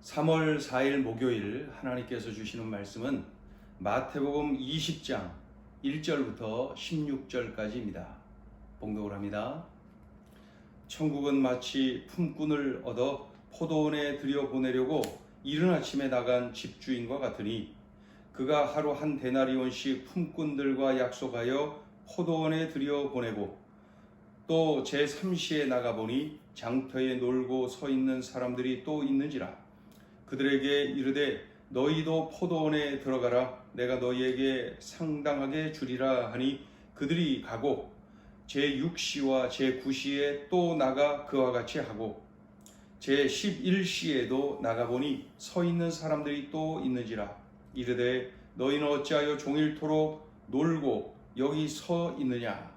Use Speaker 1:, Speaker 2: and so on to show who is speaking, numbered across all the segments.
Speaker 1: 3월 4일 목요일 하나님께서 주시는 말씀은 마태복음 20장 1절부터 16절까지입니다. 봉독을 합니다. 천국은 마치 품꾼을 얻어 포도원에 들여보내려고 이른 아침에 나간 집주인과 같으니 그가 하루 한 데나리온씩 품꾼들과 약속하여 포도원에 들여보내고 또 제3시에 나가보니 장터에 놀고 서 있는 사람들이 또 있는지라. 그들에게 이르되 너희도 포도원에 들어가라. 내가 너희에게 상당하게 주리라 하니 그들이 가고 제6시와 제9시에 또 나가 그와 같이 하고 제11시에도 나가보니 서 있는 사람들이 또 있는지라. 이르되 너희는 어찌하여 종일토록 놀고 여기 서 있느냐.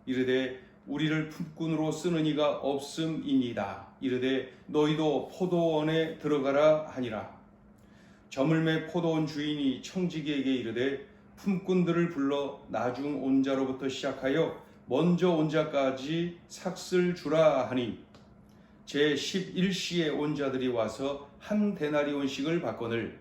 Speaker 1: 이르되 우리를 품꾼으로 쓰는 이가 없음이니이다. 이르되 너희도 포도원에 들어가라 하니라. 저물매 포도원 주인이 청지기에게 이르되 품꾼들을 불러 나중 온 자로부터 시작하여 먼저 온 자까지 삭슬 주라 하니 제11시에 온 자들이 와서 한 데나리온씩을 받거늘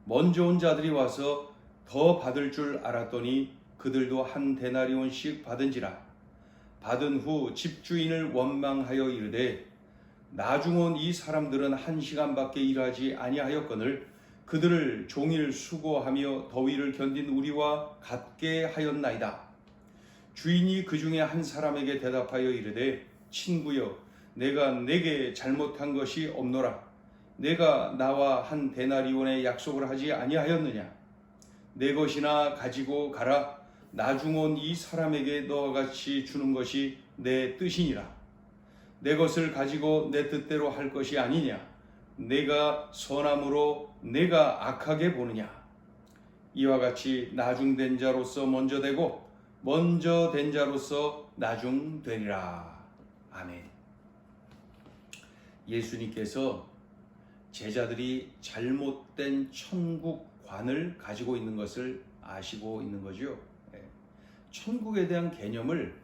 Speaker 1: 먼저 온 자들이 와서 더 받을 줄 알았더니 그들도 한 데나리온씩 받은지라. 받은 후 집주인을 원망하여 이르되 나중 온 이 사람들은 1시간밖에 일하지 아니하였거늘 그들을 종일 수고하며 더위를 견딘 우리와 같게 하였나이다. 주인이 그 중에 한 사람에게 대답하여 이르되 친구여 내가 내게 잘못한 것이 없노라. 내가 나와 한 데나리온의 약속을 하지 아니하였느냐. 내 것이나 가지고 가라. 나중 온 이 사람에게 너와 같이 주는 것이 내 뜻이니라. 내 것을 가지고 내 뜻대로 할 것이 아니냐. 내가 선함으로 내가 악하게 보느냐. 이와 같이 나중된 자로서 먼저 되고 먼저 된 자로서 나중되리라. 아멘. 예수님께서 제자들이 잘못된 천국관을 가지고 있는 것을 아시고 있는 거죠. 천국에 대한 개념을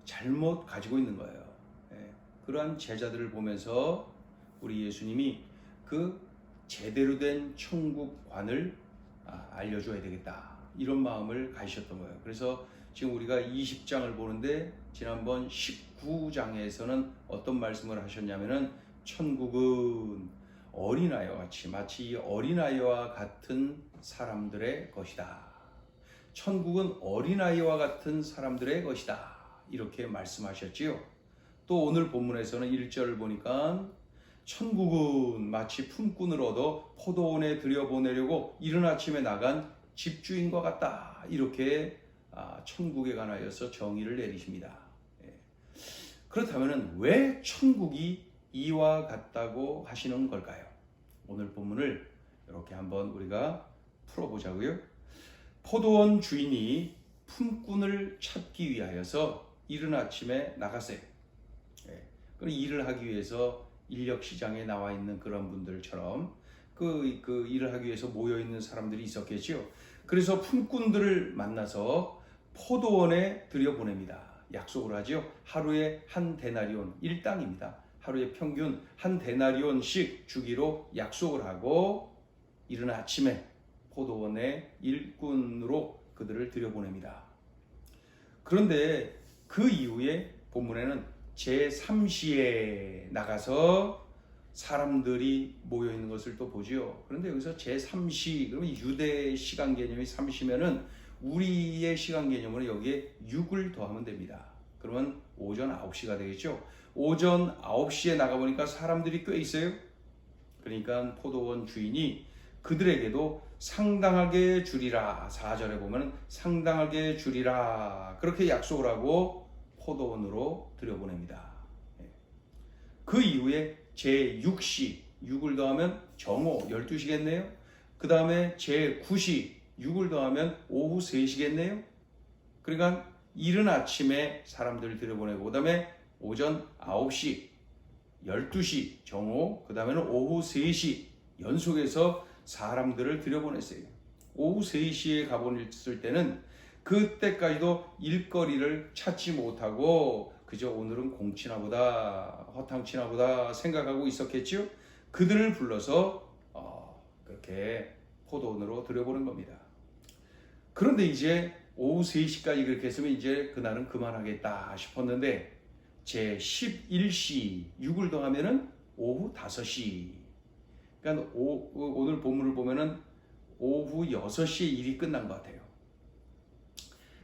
Speaker 1: 잘못 가지고 있는 거예요. 그러한 제자들을 보면서 우리 예수님이 그 제대로 된 천국관을 알려줘야 되겠다. 이런 마음을 가지셨던 거예요. 그래서 지금 우리가 20장을 보는데 지난번 19장에서는 어떤 말씀을 하셨냐면은 천국은 어린아이와 같이 마치 어린아이와 같은 사람들의 것이다. 천국은 어린아이와 같은 사람들의 것이다. 이렇게 말씀하셨지요. 또 오늘 본문에서는 1절을 보니까 천국은 마치 품꾼을 얻어 포도원에 들여보내려고 이른 아침에 나간 집주인과 같다. 이렇게 천국에 관하여서 정의를 내리십니다. 그렇다면 왜 천국이 이와 같다고 하시는 걸까요? 오늘 본문을 이렇게 한번 우리가 풀어보자고요. 포도원 주인이 품꾼을 찾기 위하여서 이른 아침에 나갔어요. 그 일을 하기 위해서 인력 시장에 나와 있는 그런 분들처럼 그 일을 하기 위해서 모여 있는 사람들이 있었겠죠. 그래서 품꾼들을 만나서 포도원에 들여보냅니다. 약속을 하죠. 하루에 한 데나리온, 일당입니다. 하루에 평균 한 데나리온씩 주기로 약속을 하고 이른 아침에 포도원의 일꾼으로 그들을 들여보냅니다. 그런데 그 이후에 본문에는 제3시에 나가서 사람들이 모여있는 것을 또 보지요. 그런데 여기서 제3시, 그러면 유대 시간 개념이 3시면은 우리의 시간 개념으로 여기에 6을 더하면 됩니다. 그러면 오전 9시가 되겠죠. 오전 9시에 나가보니까 사람들이 꽤 있어요. 그러니까 포도원 주인이 그들에게도 상당하게 주리라. 4절에 보면 상당하게 주리라. 그렇게 약속을 하고 포도원으로 들여보냅니다. 그 이후에 제6시, 6을 더하면 정오 12시겠네요. 그 다음에 제9시, 6을 더하면 오후 3시겠네요. 그러니까 이른 아침에 사람들을 들여보내고 그 다음에 오전 9시, 12시 정오, 그 다음에는 오후 3시 연속해서 사람들을 들여보냈어요. 오후 3시에 가보냈을 때는 그때까지도 일거리를 찾지 못하고 그저 오늘은 공치나 보다, 허탕치나 보다 생각하고 있었겠죠. 그들을 불러서 그렇게 포도원으로 들여보는 겁니다. 그런데 이제 오후 3시까지 그렇게 했으면 이제 그날은 그만하겠다 싶었는데 제 11시 6을 더하면은 오후 5시. 그러니까 오늘 본문을 보면은 오후 6시에 일이 끝난 것 같아요.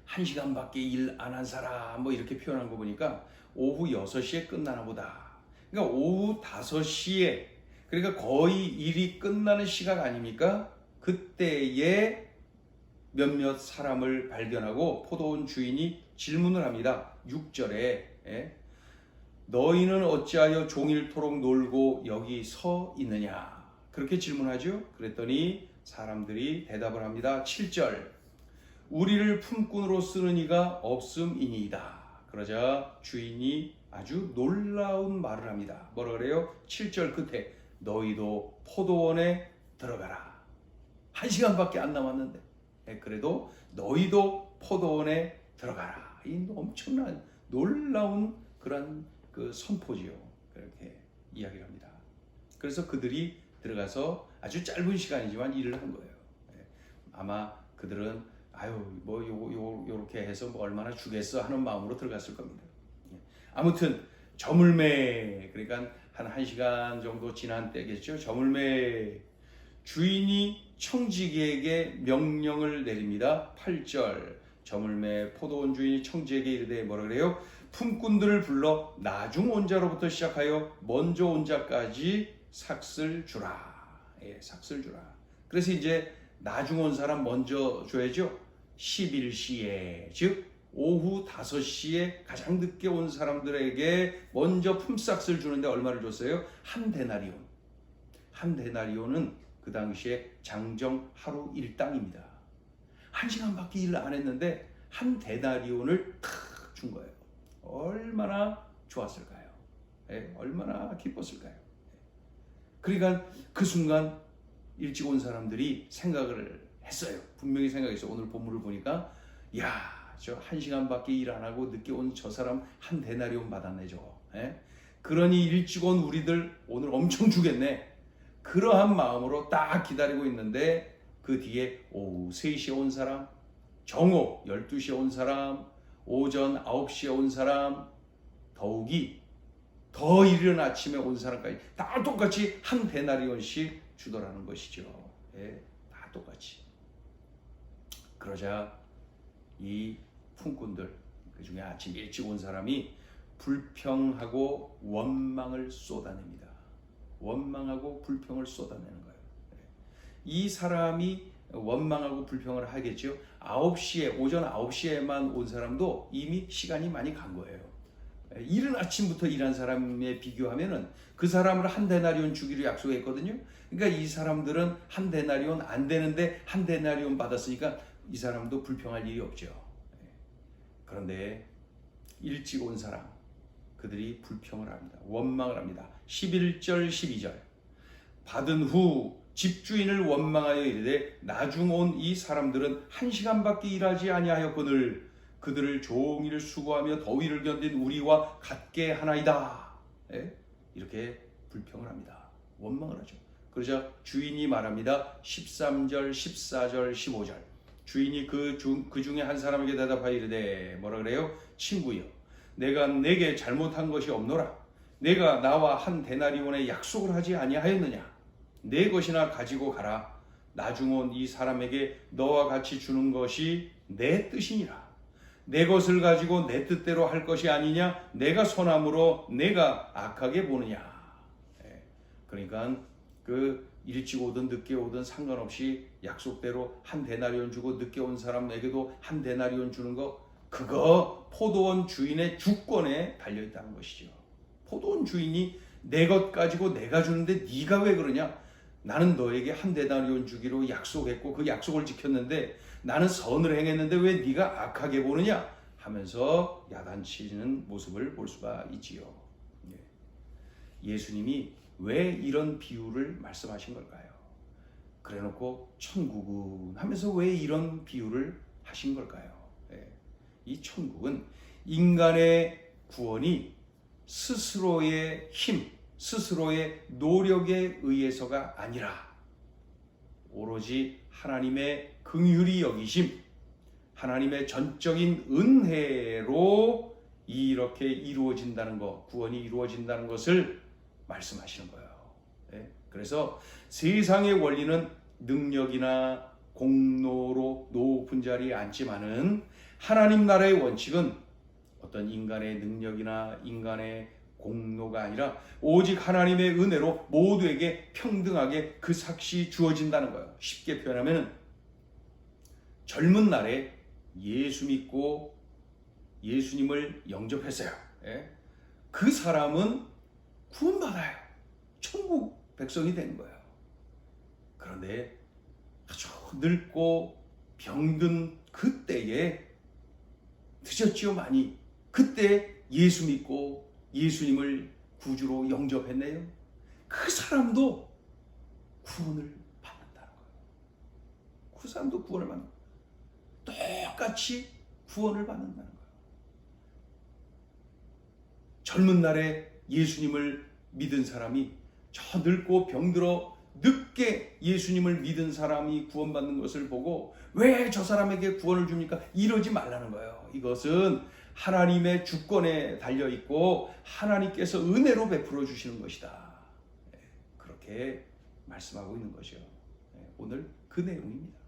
Speaker 1: 1시간밖에 일 안 한 사람 뭐 이렇게 표현한 거 보니까 오후 6시에 끝나나 보다. 그러니까 오후 5시에, 그러니까 거의 일이 끝나는 시각 아닙니까? 그때에 몇몇 사람을 발견하고 포도원 주인이 질문을 합니다. 6절에 너희는 어찌하여 종일토록 놀고 여기 서 있느냐? 그렇게 질문하죠. 그랬더니 사람들이 대답을 합니다. 7절 우리를 품꾼으로 쓰는 이가 없음이니이다. 그러자 주인이 아주 놀라운 말을 합니다. 뭐라 그래요? 7절 끝에 너희도 포도원에 들어가라. 1시간밖에 안 남았는데 그래도 너희도 포도원에 들어가라. 이 엄청난 놀라운 그런 그 선포지요. 그렇게 이야기를 합니다. 그래서 그들이 들어가서 아주 짧은 시간이지만 일을 한 거예요. 아마 그들은 뭐 요렇게 해서 뭐 얼마나 주겠어 하는 마음으로 들어갔을 겁니다. 아무튼 저물매, 그러니까 한 1시간 정도 지난 때겠죠. 저물매 주인이 청지기에게 명령을 내립니다. 8절 저물매 포도원 주인이 청지기에게 이르되 뭐라 그래요? 품꾼들을 불러 나중 온 자로부터 시작하여 먼저 온 자까지 삭슬 주라. 삭슬 주라. 그래서 이제 나중 온 사람 먼저 줘야죠. 11시에, 즉 오후 5시에 가장 늦게 온 사람들에게 먼저 품삯을 주는데 얼마를 줬어요? 한 데나리온. 한 데나리온은 그 당시에 장정 하루 일당입니다. 1시간밖에 일 안 했는데 한 데나리온을 탁 준 거예요. 얼마나 좋았을까요? 얼마나 기뻤을까요? 그러니까 그 순간 일찍 온 사람들이 생각을 했어요. 분명히 생각했어요. 오늘 본문을 보니까 저 1시간밖에 일 안 하고 늦게 온 저 사람 한 데나리온 받았네 저거. 그러니 일찍 온 우리들 오늘 엄청 주겠네. 그러한 마음으로 딱 기다리고 있는데 그 뒤에 오후 3시에 온 사람, 정오 12시에 온 사람, 오전 9시에 온 사람, 더욱이 더 이른 아침에 온 사람까지 다 똑같이 한 데나리온씩 주더라는 것이죠. 다 똑같이. 그러자 이 품꾼들, 그 중에 아침 일찍 온 사람이 불평하고 원망을 쏟아냅니다. 원망하고 불평을 쏟아내는 거예요. 이 사람이 원망하고 불평을 하겠죠. 9시에, 오전 9시에만 온 사람도 이미 시간이 많이 간 거예요. 이른 아침부터 일한 사람에 비교하면은 그 사람을 한 데나리온 주기로 약속했거든요. 그러니까 이 사람들은 한 데나리온 안 되는데 한 데나리온 받았으니까 이 사람도 불평할 일이 없죠. 그런데 일찍 온 사람, 그들이 불평을 합니다. 원망을 합니다. 11절 12절 받은 후 집주인을 원망하여 이르되 나중 온 이 사람들은 1시간밖에 일하지 아니하였거늘 그들을 종일 수고하며 더위를 견딘 우리와 같게 하나이다. 이렇게 불평을 합니다. 원망을 하죠. 그러자 주인이 말합니다. 13절 14절 15절 주인이 그 중에 한 사람에게 대답하여 이르되 뭐라 그래요? 친구여 내가 내게 잘못한 것이 없노라. 내가 나와 한 데나리온의 약속을 하지 아니하였느냐? 내 것이나 가지고 가라. 나중 온 이 사람에게 너와 같이 주는 것이 내 뜻이니라. 내 것을 가지고 내 뜻대로 할 것이 아니냐? 내가 선함으로 내가 악하게 보느냐? 그러니까 그 일찍 오든 늦게 오든 상관없이 약속대로 한 데나리온 주고 늦게 온 사람에게도 한 데나리온 주는 거, 그거 포도원 주인의 주권에 달려있다는 것이죠. 포도원 주인이 내 것 가지고 내가 주는데 네가 왜 그러냐? 나는 너에게 한 데나리온 주기로 약속했고 그 약속을 지켰는데 나는 선을 행했는데 왜 네가 악하게 보느냐? 하면서 야단치는 모습을 볼 수가 있지요. 예수님이 왜 이런 비유를 말씀하신 걸까요? 그래놓고 천국은 하면서 왜 이런 비유를 하신 걸까요? 이 천국은 인간의 구원이 스스로의 힘, 스스로의 노력에 의해서가 아니라 오로지 하나님의 긍휼히 여기심, 하나님의 전적인 은혜로 이렇게 이루어진다는 것, 구원이 이루어진다는 것을 말씀하시는 거예요. 그래서 세상의 원리는 능력이나 공로로 높은 자리에 앉지만은 하나님 나라의 원칙은 어떤 인간의 능력이나 인간의 공로가 아니라 오직 하나님의 은혜로 모두에게 평등하게 그 삭시 주어진다는 거예요. 쉽게 표현하면 젊은 날에 예수 믿고 예수님을 영접했어요. 그 사람은 구원받아요. 천국 백성이 되는 거예요. 그런데 아주 늙고 병든 그때에 늦었지요 많이. 그때 예수 믿고 예수님을 구주로 영접했네요. 그 사람도 구원을 받는다는 거예요. 그 사람도 구원을 받는 거예요. 똑같이 구원을 받는다는 거예요. 젊은 날에 예수님을 믿은 사람이 저 늙고 병들어 늦게 예수님을 믿은 사람이 구원받는 것을 보고 왜 저 사람에게 구원을 줍니까? 이러지 말라는 거예요. 이것은 하나님의 주권에 달려있고 하나님께서 은혜로 베풀어 주시는 것이다. 그렇게 말씀하고 있는 것이요. 오늘 그 내용입니다.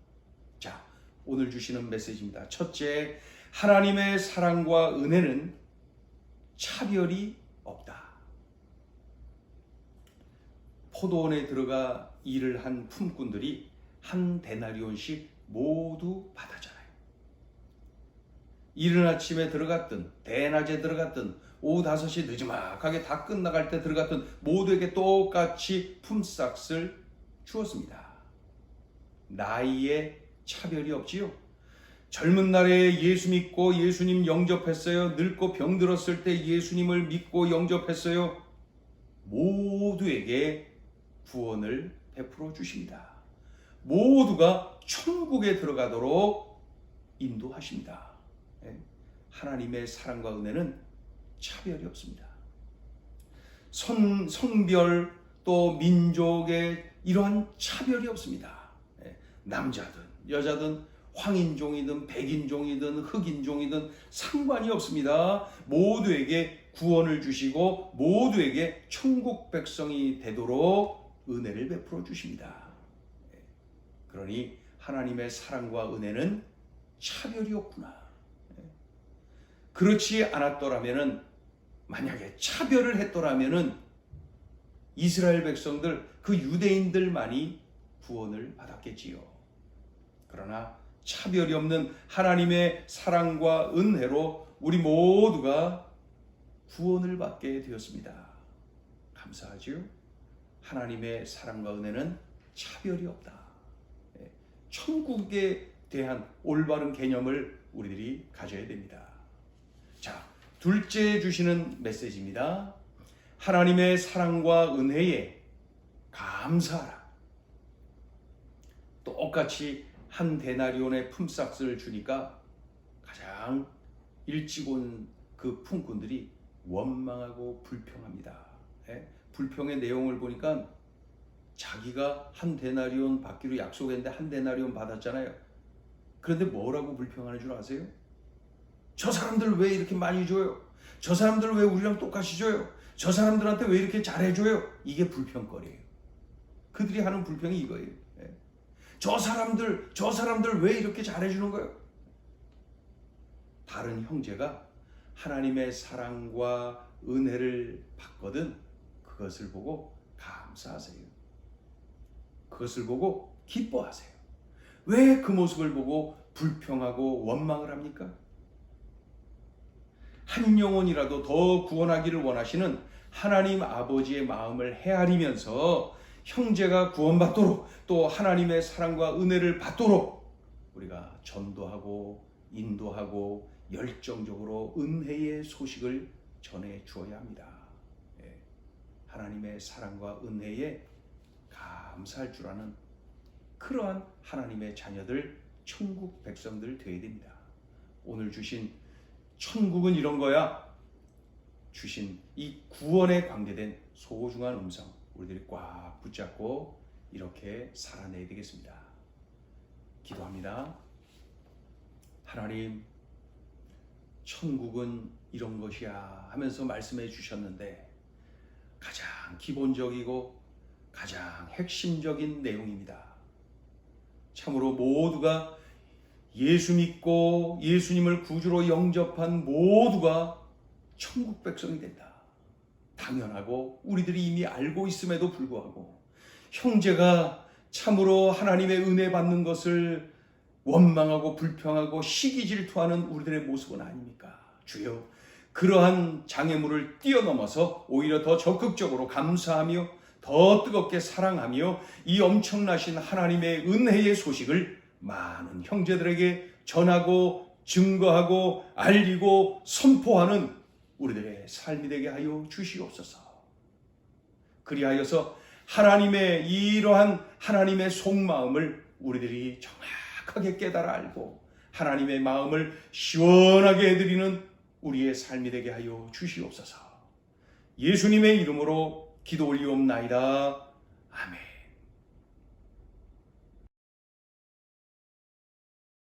Speaker 1: 자, 오늘 주시는 메시지입니다. 첫째, 하나님의 사랑과 은혜는 차별이 없다. 포도원에 들어가 일을 한 품꾼들이 한 데나리온씩 모두 받았잖아요. 이른 아침에 들어갔든 대낮에 들어갔든 오후 5시 늦지막하게 다 끝나갈 때 들어갔든 모두에게 똑같이 품삯을 주었습니다. 나이에 차별이 없지요. 젊은 날에 예수 믿고 예수님 영접했어요. 늙고 병들었을 때 예수님을 믿고 영접했어요. 모두에게 구원을 베풀어 주십니다. 모두가 천국에 들어가도록 인도하십니다. 하나님의 사랑과 은혜는 차별이 없습니다. 성별 또 민족의 이러한 차별이 없습니다. 남자든 여자든 황인종이든 백인종이든 흑인종이든 상관이 없습니다. 모두에게 구원을 주시고 모두에게 천국 백성이 되도록 은혜를 베풀어 주십니다. 그러니 하나님의 사랑과 은혜는 차별이 없구나. 그렇지 않았더라면은, 만약에 차별을 했더라면은 이스라엘 백성들, 그 유대인들만이 구원을 받았겠지요. 그러나 차별이 없는 하나님의 사랑과 은혜로 우리 모두가 구원을 받게 되었습니다. 감사하지요? 하나님의 사랑과 은혜는 차별이 없다. 천국에 대한 올바른 개념을 우리들이 가져야 됩니다. 자, 둘째 주시는 메시지입니다. 하나님의 사랑과 은혜에 감사하라. 똑같이 한 데나리온의 품삯을 주니까 가장 일찍 온 그 품꾼들이 원망하고 불평합니다. 불평의 내용을 보니까 자기가 한 데나리온 받기로 약속했는데 한 데나리온 받았잖아요. 그런데 뭐라고 불평하는 줄 아세요? 저 사람들 왜 이렇게 많이 줘요? 저 사람들 왜 우리랑 똑같이 줘요? 저 사람들한테 왜 이렇게 잘해줘요? 이게 불평거리예요. 그들이 하는 불평이 이거예요. 저 사람들 왜 이렇게 잘해주는 거예요? 다른 형제가 하나님의 사랑과 은혜를 받거든 그것을 보고 감사하세요. 그것을 보고 기뻐하세요. 왜 그 모습을 보고 불평하고 원망을 합니까? 한 영혼이라도 더 구원하기를 원하시는 하나님 아버지의 마음을 헤아리면서 형제가 구원받도록 또 하나님의 사랑과 은혜를 받도록 우리가 전도하고 인도하고 열정적으로 은혜의 소식을 전해 주어야 합니다. 하나님의 사랑과 은혜에 감사할 줄 아는 그러한 하나님의 자녀들, 천국 백성들 되어야 됩니다. 오늘 주신 천국은 이런 거야. 주신 이 구원에 관계된 소중한 음성 우리들이 꽉 붙잡고 이렇게 살아내야 되겠습니다. 기도합니다. 하나님, 천국은 이런 것이야 하면서 말씀해 주셨는데 가장 기본적이고 가장 핵심적인 내용입니다. 참으로 모두가 예수 믿고 예수님을 구주로 영접한 모두가 천국 백성이 된다. 당연하고 우리들이 이미 알고 있음에도 불구하고 형제가 참으로 하나님의 은혜 받는 것을 원망하고 불평하고 시기 질투하는 우리들의 모습은 아닙니까? 주여, 그러한 장애물을 뛰어넘어서 오히려 더 적극적으로 감사하며 더 뜨겁게 사랑하며 이 엄청나신 하나님의 은혜의 소식을 많은 형제들에게 전하고 증거하고 알리고 선포하는 우리들의 삶이 되게 하여 주시옵소서. 그리하여서 하나님의 이러한 하나님의 속마음을 우리들이 정확하게 깨달아 알고 하나님의 마음을 시원하게 해드리는 우리의 삶이 되게 하여 주시옵소서. 예수님의 이름으로 기도 올리옵나이다. 아멘.